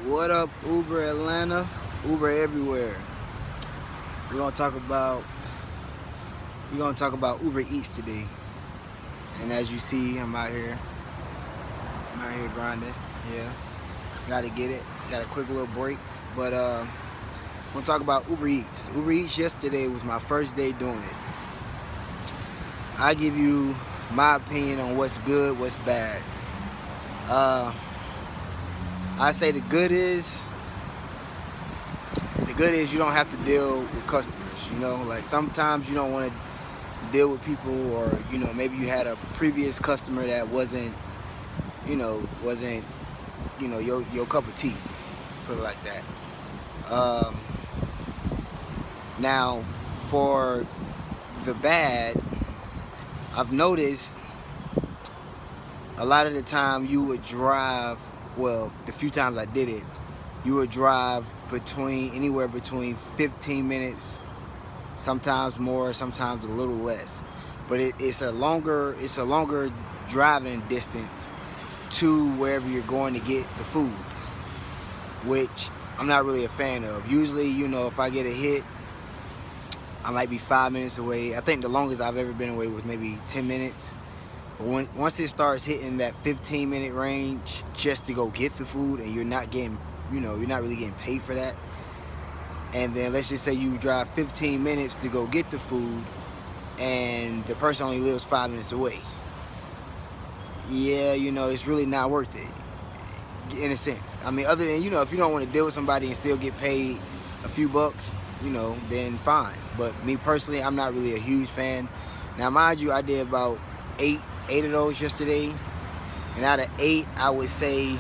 What up, Uber Atlanta? Uber everywhere. We're gonna talk about Uber Eats today. And as you see, I'm out here. I'm out here grinding. Yeah, gotta get it. Got a quick little break, but we're gonna talk about Uber Eats. Uber Eats yesterday was my first day doing it. I give you my opinion on what's good, what's bad. Uh, I say the good is you don't have to deal with customers. Like sometimes you don't want to deal with people, or maybe you had a previous customer that wasn't your cup of tea. Put it like that. Now, for the bad, I've noticed a lot of the time you would drive. Well, the few times I did it, you would drive anywhere between 15 minutes, sometimes more, sometimes a little less. But it's a longer driving distance to wherever you're going to get the food, which I'm not really a fan of. Usually, if I get a hit, I might be 5 minutes away. I think the longest I've ever been away was maybe 10 minutes. But once it starts hitting that 15-minute range just to go get the food, and you're not really getting paid for that. And then let's just say you drive 15 minutes to go get the food, and the person only lives 5 minutes away. Yeah, it's really not worth it, in a sense. I mean, other than, if you don't want to deal with somebody and still get paid a few bucks, then fine. But me personally, I'm not really a huge fan. Now, mind you, I did about eight of those yesterday. And out of 8, I would say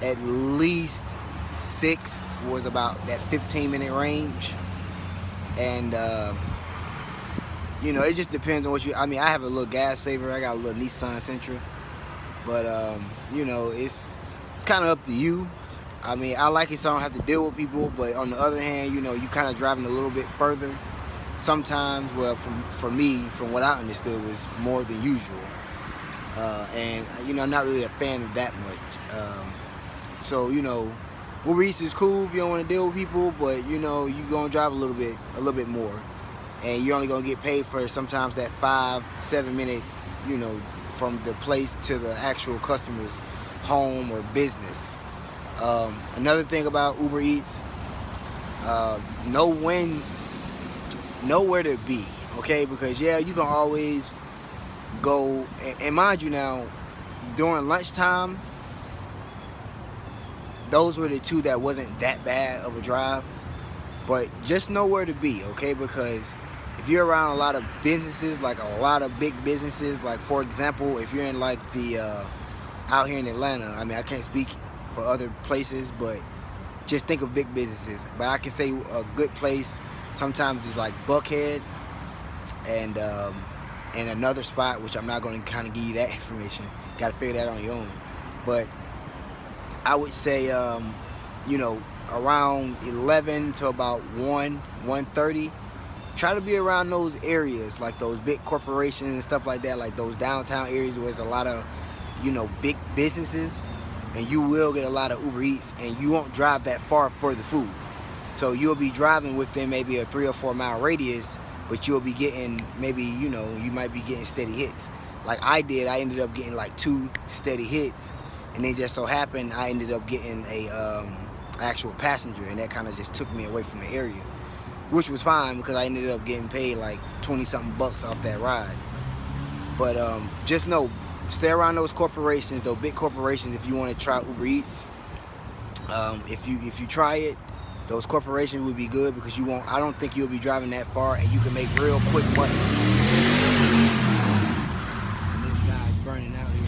at least 6 was about that 15-minute range. And, it just depends on I have a little gas saver. I got a little Nissan Sentra. But, it's kind of up to you. I mean, I like it so I don't have to deal with people. But on the other hand, you kind of driving a little bit further. Sometimes, well, for me, from what I understood, was more than usual. And, I'm not really a fan of that much. So, Uber Eats is cool if you don't want to deal with people, but, you're going to drive a little bit more. And you're only going to get paid for sometimes that 5-7 minute, from the place to the actual customer's home or business. Another thing about Uber Eats, know where to be, okay? Because, yeah, you can always go, and mind you now, during lunchtime, those were the two that wasn't that bad of a drive. But just know where to be, okay? Because if you're around a lot of businesses, like a lot of big businesses, like for example, if you're in like the out here in Atlanta, I mean, I can't speak for other places, but just think of big businesses. But I can say a good place sometimes is like Buckhead, and another spot, which I'm not going to kind of give you that information. Got to figure that on your own. But I would say, around 11 to about 1:30, try to be around those areas, like those big corporations and stuff like that, like those downtown areas where there's a lot of, big businesses, and you will get a lot of Uber Eats, and you won't drive that far for the food. So you'll be driving within maybe a 3 or 4 mile radius, but you'll be getting maybe, you might be getting steady hits. Like I did, I ended up getting like 2 steady hits, and it just so happened I ended up getting a actual passenger, and that kind of just took me away from the area, which was fine because I ended up getting paid like 20-something bucks off that ride. But just know, stay around those corporations, those big corporations, if you want to try Uber Eats. If you try it, those corporations would be good because I don't think you'll be driving that far, and you can make real quick money. And this guy's burning out here.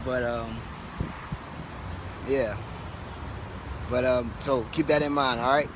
But yeah. But so keep that in mind, all right?